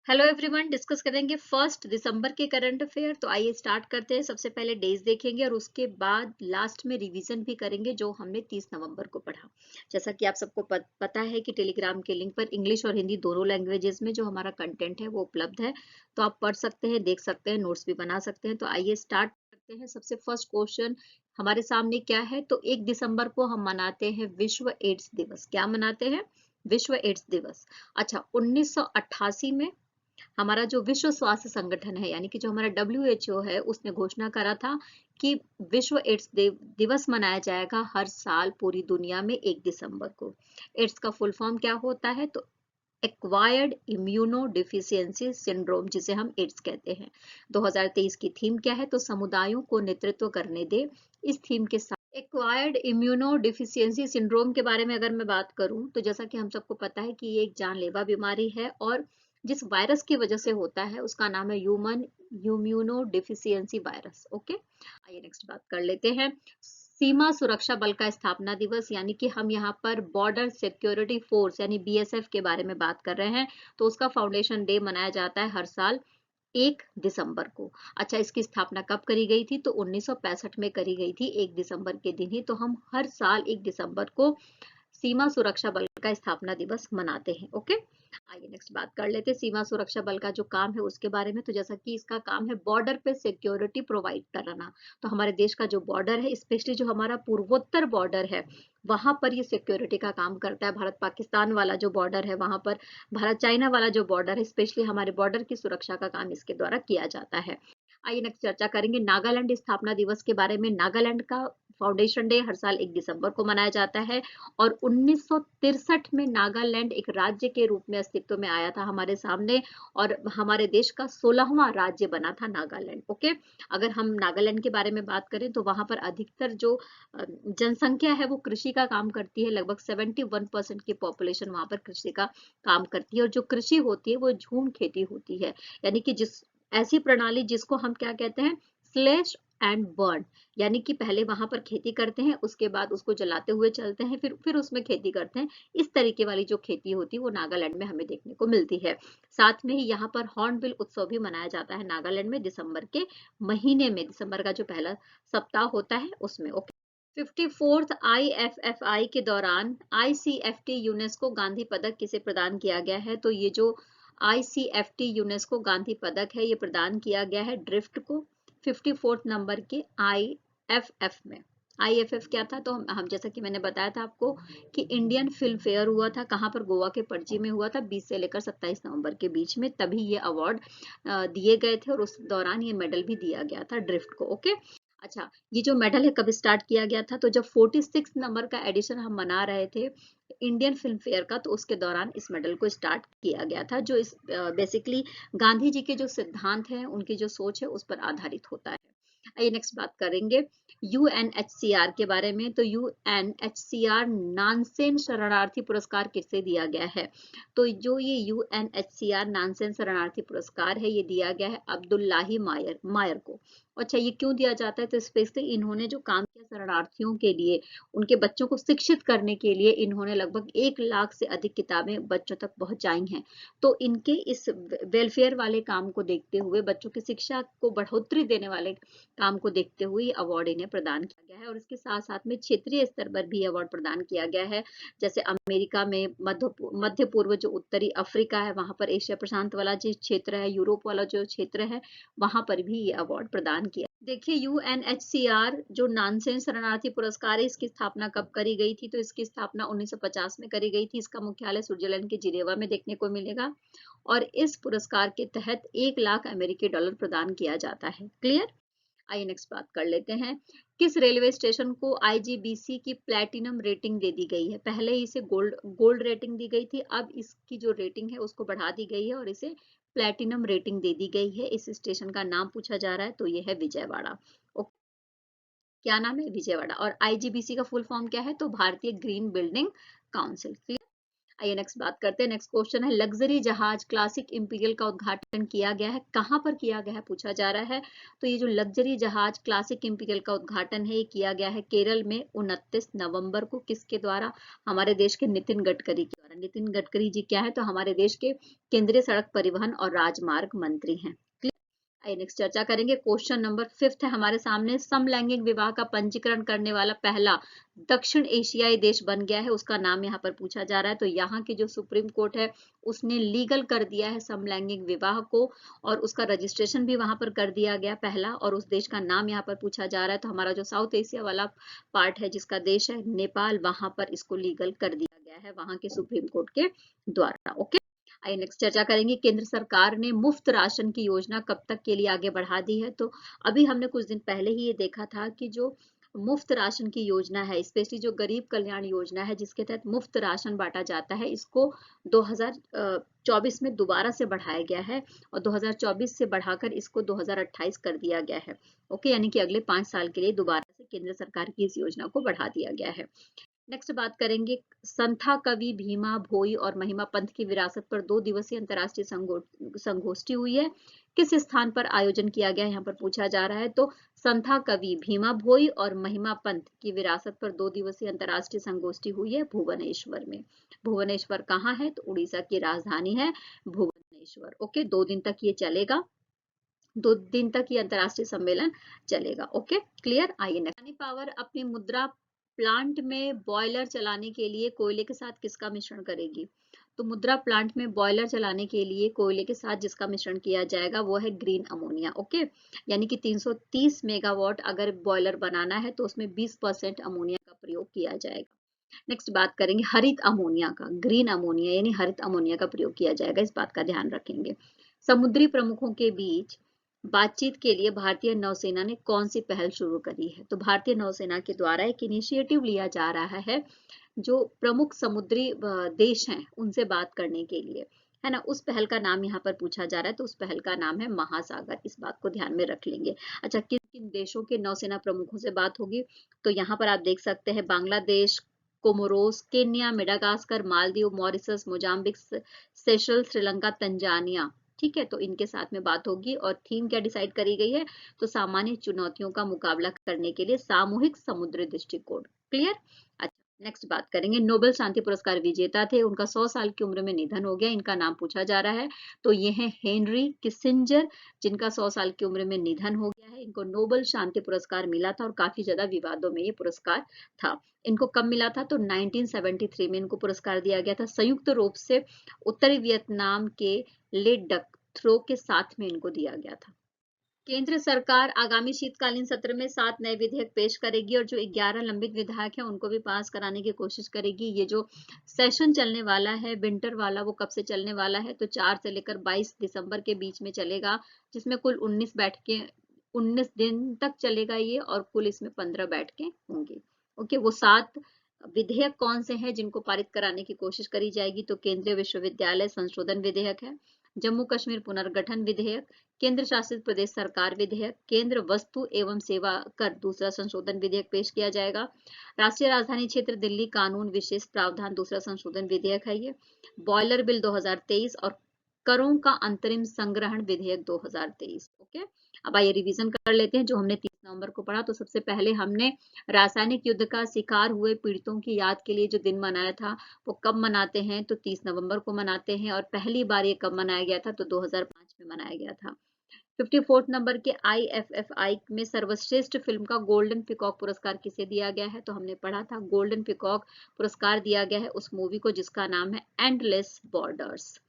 Hello everyone, discuss करेंगे 1 दिसंबर के current affair. तो आइए स्टार्ट करते हैं। सबसे पहले डेज देखेंगे और उसके बाद लास्ट में रिवीजन भी करेंगे जो हमने 30 नवंबर को पढ़ा। जैसा कि आप सबको पता है कि टेलीग्राम के लिंक पर इंग्लिश और हिंदी दोनों लैंग्वेजेस में जो हमारा कंटेंट है वो उपलब्ध है, तो आप पढ़ सकते हैं, देख सकते हैं, नोट्स भी बना सकते हैं। तो आइए स्टार्ट करते हैं। सबसे फर्स्ट क्वेश्चन हमारे सामने क्या है? तो 1 दिसंबर को हम मनाते हैं विश्व एड्स दिवस। क्या मनाते हैं? विश्व एड्स दिवस। अच्छा, 1988 में हमारा जो विश्व स्वास्थ्य संगठन है, यानी कि जो हमारा WHO है, उसने घोषणा करा था कि विश्व एड्स दिवस मनाया जाएगा हर साल पूरी दुनिया में 1 दिसंबर को। एड्स का फुल फॉर्म क्या होता है? तो एक्वायर्ड इम्यूनो डिफिशियंसी सिंड्रोम, जिसे हम एड्स कहते हैं। 2023 की थीम क्या है? तो समुदायों को नेतृत्व करने दे। इस थीम के साथ एक्वायर्ड इम्यूनो डिफिशियंसी सिंड्रोम के बारे में अगर मैं बात करूं, तो जैसा कि हम सबको पता है कि ये एक जानलेवा बीमारी है और जिस वायरस की वजह से होता है उसका नाम है human immuno deficiency virus. Okay, आइए नेक्स्ट बात कर लेते हैं। सीमा सुरक्षा बल का स्थापना दिवस, यानी कि हम यहाँ पर बॉर्डर सिक्योरिटी फोर्स यानी BSF के बारे में बात कर रहे हैं। तो उसका फाउंडेशन डे मनाया जाता है हर साल 1 दिसंबर को। अच्छा, इसकी स्थापना कब करी गई थी? तो 1965 में करी गई थी 1 दिसंबर के दिन ही। तो हम हर साल 1 दिसंबर को सीमा सुरक्षा बल का स्थापना दिवस मनाते हैं। ओके, आइए नेक्स्ट बात कर लेते हैं सीमा सुरक्षा बल का जो काम है उसके बारे में। तो जैसा कि इसका काम है बॉर्डर पे सिक्योरिटी प्रोवाइड कराना। तो हमारे देश का जो बॉर्डर है, स्पेशली जो हमारा पूर्वोत्तर बॉर्डर है, वहां पर ये सिक्योरिटी का काम करता है। भारत पाकिस्तान वाला जो बॉर्डर है, वहां पर भारत चाइना वाला जो बॉर्डर है, स्पेशली हमारे बॉर्डर की सुरक्षा का काम इसके द्वारा किया जाता है। आइए नेक्स्ट चर्चा करेंगे नागालैंड स्थापना दिवस के बारे में। नागालैंड का फाउंडेशन डे हर साल 1 दिसंबर को मनाया जाता है और 1963 में नागालैंड एक राज्य के रूप में अस्तित्व में आया था हमारे सामने, और हमारे देश का 16वां राज्य बना था नागालैंड। ओके, अगर हम नागालैंड के बारे में बात करें तो वहां पर अधिकतर जो जनसंख्या है वो कृषि का काम करती है। लगभग 71% की पॉपुलेशन वहां पर कृषि का काम करती है, और जो कृषि होती है वो झूम खेती होती है, यानी कि जिस ऐसी प्रणाली जिसको हम क्या कहते हैं, स्लैश एंड बर्न, यानी कि पहले वहां पर खेती करते हैं, उसके बाद उसको जलाते हुए चलते हैं, फिर उसमें खेती करते हैं। इस तरीके वाली जो खेती होती है वो नागालैंड में हमें देखने को मिलती है। साथ में ही यहाँ पर हॉर्नबिल उत्सव भी मनाया जाता है नागालैंड में दिसंबर के महीने में, दिसंबर का जो पहला सप्ताह होता है उसमें। ओके, 54th IFFI के दौरान ICFT यूनेस्को गांधी पदक किसे प्रदान किया गया है? तो ये जो ICFT यूनेस्को गांधी पदक है ये प्रदान किया गया है ड्रिफ्ट को 54th नंबर के IFF में। IFF क्या था? तो हम जैसा कि मैंने बताया था आपको कि इंडियन फिल्म फेयर हुआ था। कहाँ पर? गोवा के पणजी में हुआ था 20 से लेकर 27 नवंबर के बीच में। तभी ये अवार्ड दिए गए थे और उस दौरान ये मेडल भी दिया गया था ड्रिफ्ट को। ओके, अच्छा, ये जो मेडल है कब स्टार्ट किया गया था? तो जब 46 नंबर का एडिशन हम मना रहे थे इंडियन फिल्म फेयर का, तो उसके दौरान इस मेडल को स्टार्ट किया गया था, जो इस बेसिकली गांधी जी के जो सिद्धांत हैं, उनकी जो सोच है उस पर आधारित होता है। आइए नेक्स्ट बात करेंगे UNHCR के बारे में। तो UNHCR नानसेन शरणार्थी पुरस्कार किसे दिया गया है? तो जो ये UNHCR नानसेन शरणार्थी पुरस्कार है ये दिया गया है अब्दुल्लाही मायर को। अच्छा, ये क्यों दिया जाता है? तो स्पेशली इन्होंने जो काम किया शरणार्थियों के लिए, उनके बच्चों को शिक्षित करने के लिए, इन्होंने लगभग 1 लाख से अधिक किताबें बच्चों तक पहुंचाई हैं। तो इनके इस वेलफेयर वाले काम को देखते हुए, बच्चों की शिक्षा को बढ़ोतरी देने वाले काम को देखते हुए अवार्ड इन्हें प्रदान किया गया है। और इसके साथ साथ में क्षेत्रीय स्तर पर भी अवार्ड प्रदान किया गया है। जैसे अमेरिका में, मध्य पूर्व जो उत्तरी अफ्रीका है वहां पर, एशिया प्रशांत वाला जो क्षेत्र है, यूरोप वाला जो क्षेत्र है, वहां पर भी ये अवार्ड प्रदान किया। देखिए, UNHCR जो नानसेन शरणार्थी पुरस्कार है, इसकी स्थापना कब करी गई थी? तो इसकी स्थापना 1950 में करी गई थी। इसका मुख्यालय स्विट्जरलैंड के जिनेवा में देखने को मिलेगा और इस पुरस्कार के तहत 1 लाख अमेरिकी डॉलर प्रदान किया जाता है। क्लियर? आइए नेक्स्ट बात कर लेते हैं। किस रेलवे स्टेशन को IGBC की प्लैटिनम रेटिंग दे दी गई है? पहले इसे गोल्ड रेटिंग दी गई थी, अब इसकी जो रेटिंग है उसको बढ़ा दी गई है और इसे प्लैटिनम रेटिंग दे दी गई है। इस स्टेशन का नाम पूछा जा रहा है, तो ये है विजयवाड़ा। ओके, क्या नाम है? विजयवाड़ा। और IGBC का फुल फॉर्म क्या है? तो भारतीय ग्रीन बिल्डिंग काउंसिल। आइए नेक्स्ट बात करते हैं। नेक्स्ट क्वेश्चन है, लग्जरी जहाज क्लासिक इंपीरियल का उद्घाटन किया गया है, कहाँ पर किया गया है पूछा जा रहा है। तो ये जो लग्जरी जहाज क्लासिक इंपीरियल का उद्घाटन है, ये किया गया है केरल में 29 नवंबर को। किसके द्वारा? हमारे देश के नितिन गडकरी के द्वारा। नितिन गडकरी जी क्या है? तो हमारे देश के केंद्रीय सड़क परिवहन और राजमार्ग मंत्री हैं। आइए नेक्स्ट चर्चा करेंगे। क्वेश्चन नंबर 5 है हमारे सामने, समलैंगिक विवाह का पंजीकरण करने वाला पहला दक्षिण एशियाई देश बन गया है, उसका नाम यहाँ पर पूछा जा रहा है। तो यहाँ की जो सुप्रीम कोर्ट है उसने लीगल कर दिया है समलैंगिक विवाह को, और उसका रजिस्ट्रेशन भी वहां पर कर दिया गया पहला, और उस देश का नाम यहाँ पर पूछा जा रहा है। तो हमारा जो साउथ एशिया वाला पार्ट है जिसका देश है नेपाल, वहां पर इसको लीगल कर दिया गया है वहां के सुप्रीम कोर्ट के द्वारा। ओके, आइए नेक्स्ट चर्चा करेंगे। केंद्र सरकार ने मुफ्त राशन की योजना कब तक के लिए आगे बढ़ा दी है? तो अभी हमने कुछ दिन पहले ही ये देखा था कि जो मुफ्त राशन की योजना है, स्पेशली जो गरीब कल्याण योजना है जिसके तहत मुफ्त राशन बांटा जाता है, इसको 2024 में दोबारा से बढ़ाया गया है, और 2024 से बढ़ाकर इसको 2028 कर दिया गया है। ओके, यानी कि अगले 5 साल के लिए दोबारा से केंद्र सरकार की इस योजना को बढ़ा दिया गया है। नेक्स्ट बात करेंगे, संथा कवि भीमा भोई और महिमा पंत की विरासत पर 2 दिवसीय अंतर्राष्ट्रीय संगोष्ठी हुई है, किस स्थान पर आयोजन किया गया है यहाँ पर पूछा जा रहा है। तो संथा कवि भीमा भोई और महिमा पंत की विरासत पर 2 दिवसीय अंतर्राष्ट्रीय संगोष्ठी हुई है भुवनेश्वर में। भुवनेश्वर कहाँ है? तो उड़ीसा की राजधानी है भुवनेश्वर। ओके, 2 दिन तक ये चलेगा, 2 दिन तक ये अंतर्राष्ट्रीय सम्मेलन चलेगा। Okay, clear. आइए नेक्स्ट, पावर अपनी मुद्रा प्लांट में बॉयलर चलाने के लिए कोयले के साथ किसका मिश्रण करेगी? तो मुद्रा प्लांट में बॉयलर चलाने के लिए कोयले के साथ जिसका मिश्रण किया जाएगा वो है ग्रीन अमोनिया। ओके, यानी कि 330 मेगावाट अगर बॉयलर बनाना है तो उसमें 20% अमोनिया का प्रयोग किया जाएगा। नेक्स्ट बात करेंगे हरित अमोनिया का। ग्रीन अमोनिया यानी हरित अमोनिया का प्रयोग किया जाएगा, इस बात का ध्यान रखेंगे। समुद्री प्रमुखों के बीच बातचीत के लिए भारतीय नौसेना ने कौन सी पहल शुरू करी है? तो भारतीय नौसेना के द्वारा एक इनिशिएटिव लिया जा रहा है, जो प्रमुख समुद्री देश हैं उनसे बात करने के लिए, है ना। उस पहल का नाम यहाँ पर पूछा जा रहा है, तो उस पहल का नाम है महासागर, इस बात को ध्यान में रख लेंगे। अच्छा, किन किन देशों के नौसेना प्रमुखों से बात होगी? तो यहाँ पर आप देख सकते हैं Bangladesh, Comoros, Kenya, Madagascar, Maldives, Mauritius, Mozambique, सेशल, Sri Lanka, Tanzania. ठीक है, तो इनके साथ में बात होगी, और थीम क्या डिसाइड करी गई है? तो सामान्य चुनौतियों का मुकाबला करने के लिए सामूहिक समुद्री दृष्टिकोण। क्लियर। अच्छा, नेक्स्ट बात करेंगे, नोबेल शांति पुरस्कार विजेता थे, उनका 100 साल की उम्र में निधन हो गया, इनका नाम पूछा जा रहा है। तो ये है हेनरी किसिंजर, जिनका 100 साल की उम्र में निधन हो गया है। इनको नोबेल शांति पुरस्कार मिला था और काफी ज्यादा विवादों में ये पुरस्कार था। इनको कब मिला था? तो 1973 में इनको पुरस्कार दिया गया था, संयुक्त रूप से उत्तरी वियतनाम के ले डक थ्रो के साथ में इनको दिया गया था। केंद्र सरकार आगामी शीतकालीन सत्र में 7 नए विधेयक पेश करेगी, और जो 11 लंबित विधेयक हैं उनको भी पास कराने की कोशिश करेगी। ये जो सेशन चलने वाला है विंटर वाला, वो कब से चलने वाला है? तो 4 से लेकर 22 दिसंबर के बीच में चलेगा, जिसमें कुल 19 बैठकें, 19 दिन तक चलेगा ये, और कुल इसमें 15 बैठकें होंगी। ओके, वो 7 विधेयक कौन से हैं जिनको पारित कराने की कोशिश करी जाएगी? तो केंद्रीय विश्वविद्यालय संशोधन विधेयक है, जम्मू कश्मीर पुनर्गठन विधेयक, केंद्र शासित प्रदेश सरकार विधेयक, केंद्र वस्तु एवं सेवा कर दूसरा संशोधन विधेयक पेश किया जाएगा, राष्ट्रीय राजधानी क्षेत्र दिल्ली कानून विशेष प्रावधान दूसरा संशोधन विधेयक है ये, बॉयलर बिल 2023 और करों का अंतरिम संग्रहण विधेयक 2023। ओके, अब आइए रिवीजन कर लेते हैं जो हमने 30 नवंबर को पढ़ा। तो सबसे पहले हमने रासायनिक युद्ध का शिकार हुए पीड़ितों की याद के लिए जो दिन मनाया था वो कब मनाते हैं? तो 30 नवंबर को मनाते हैं, और पहली बार ये कब मनाया गया था? तो 2005 में मनाया गया था। 54 नंबर के IFFI में सर्वश्रेष्ठ फिल्म का गोल्डन पिकॉक पुरस्कार किसे दिया गया है? तो हमने पढ़ा था गोल्डन पिकॉक पुरस्कार दिया गया है उस मूवी को जिसका नाम है एंडलेस बॉर्डर्स।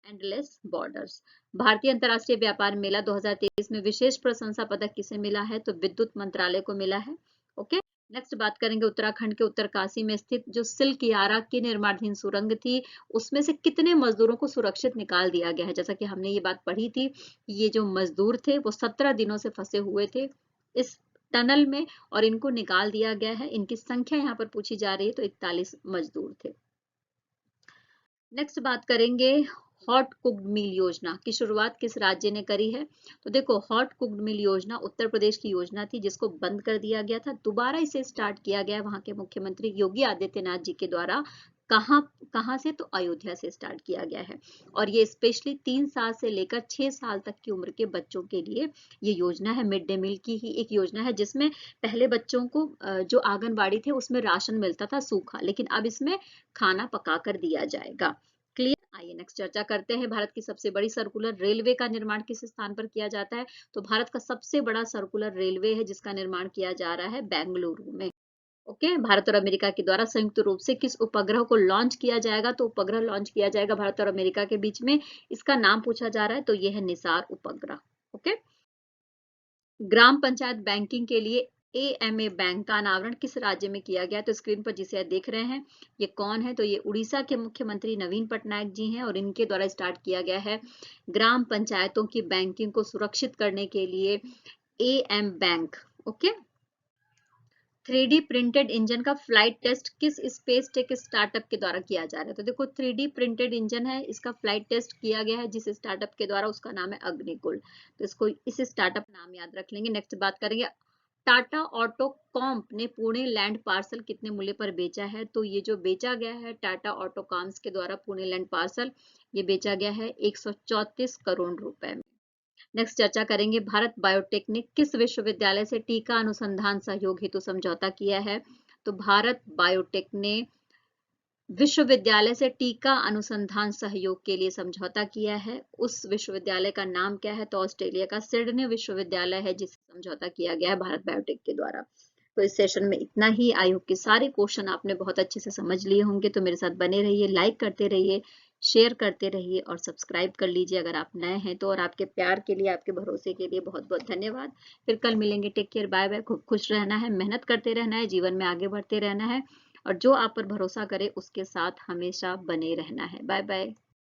Endless borders. भारतीय अंतर्राष्ट्रीय व्यापार मेला 2023 में विशेष प्रशंसा पदक किसे मिला है? तो विद्युत मंत्रालय को मिला है। ओके, नेक्स्ट बात करेंगे उत्तराखंड के उत्तरकाशी में स्थित जो सिल्कियारा की निर्माणाधीन सुरंग थी, उसमें से कितने मजदूरों को सुरक्षित निकाल दिया गया है? जैसा कि हमने ये बात पढ़ी थी, ये जो मजदूर थे वो 17 दिनों से फंसे हुए थे इस टनल में, और इनको निकाल दिया गया है। इनकी संख्या यहाँ पर पूछी जा रही है, तो 41 मजदूर थे। नेक्स्ट बात करेंगे हॉट कुक्ड मील योजना की शुरुआत किस राज्य ने करी है? तो देखो, हॉट कुक्ड मील योजना उत्तर प्रदेश की योजना थी जिसको बंद कर दिया गया था, दोबारा इसे स्टार्ट किया गया वहां के मुख्यमंत्री योगी आदित्यनाथ जी के द्वारा कहाँ कहाँ से, तो अयोध्या से स्टार्ट किया गया है। और ये स्पेशली 3 साल से लेकर 6 साल तक की उम्र के बच्चों के लिए ये योजना है। मिड डे मील की ही एक योजना है, जिसमें पहले बच्चों को जो आंगनबाड़ी थे उसमें राशन मिलता था सूखा, लेकिन अब इसमें खाना पका कर दिया जाएगा। क्लियर। आइए नेक्स्ट चर्चा करते हैं। भारत की सबसे बड़ी सर्कुलर रेलवे का निर्माण किस स्थान पर किया जाता है? तो भारत का सबसे बड़ा सर्कुलर रेलवे है जिसका निर्माण किया जा रहा है बेंगलुरु में। ओके, भारत और अमेरिका के द्वारा संयुक्त रूप से किस उपग्रह को लॉन्च किया जाएगा? तो उपग्रह लॉन्च किया जाएगा भारत और अमेरिका के बीच में। इसका नाम पूछा जा रहा है, तो यह है निसार उपग्रह। ओके। ग्राम पंचायत बैंकिंग के लिए एएमए बैंक का अनावरण किस राज्य में किया गया? तो स्क्रीन पर जिसे आप देख रहे हैं ये कौन है? तो ये उड़ीसा के मुख्यमंत्री नवीन पटनायक जी हैं और इनके द्वारा स्टार्ट किया गया है ग्राम पंचायतों की बैंकिंग को सुरक्षित करने के लिए am bank. Okay. 3D printed engine का फ्लाइट टेस्ट किस स्पेस टेक स्टार्टअप के द्वारा किया जा रहा है? तो देखो 3D प्रिंटेड इंजन है, इसका फ्लाइट टेस्ट किया गया है जिस स्टार्टअप के द्वारा, उसका नाम है अग्निकुल। तो इसको इस स्टार्टअप नाम याद रख लेंगे। नेक्स्ट बात करेंगे, टाटा ऑटो कॉम्प ने पुणे लैंड पार्सल कितने मूल्य पर बेचा है? तो ये जो बेचा गया है टाटा ऑटो कॉम्स के द्वारा पुणे लैंड पार्सल, ये बेचा गया है 134 करोड़ रुपए में। नेक्स्ट चर्चा करेंगे, भारत बायोटेक ने किस विश्वविद्यालय से टीका अनुसंधान सहयोग हेतु समझौता किया है? तो भारत बायोटेक ने विश्वविद्यालय से टीका अनुसंधान सहयोग के लिए समझौता किया है। उस विश्वविद्यालय का नाम क्या है? तो ऑस्ट्रेलिया का सिडनी विश्वविद्यालय है जिससे समझौता किया गया है भारत बायोटेक के द्वारा। तो इस सेशन में इतना ही। आई होप कि सारे क्वेश्चन आपने बहुत अच्छे से समझ लिए होंगे। तो मेरे साथ बने रहिए, लाइक करते रहिए, शेयर करते रहिए और सब्सक्राइब कर लीजिए अगर आप नए हैं तो। और आपके प्यार के लिए, आपके भरोसे के लिए बहुत बहुत धन्यवाद। फिर कल मिलेंगे। Take care, bye bye. खूब खुश रहना है, मेहनत करते रहना है, जीवन में आगे बढ़ते रहना है और जो आप पर भरोसा करे उसके साथ हमेशा बने रहना है। Bye bye.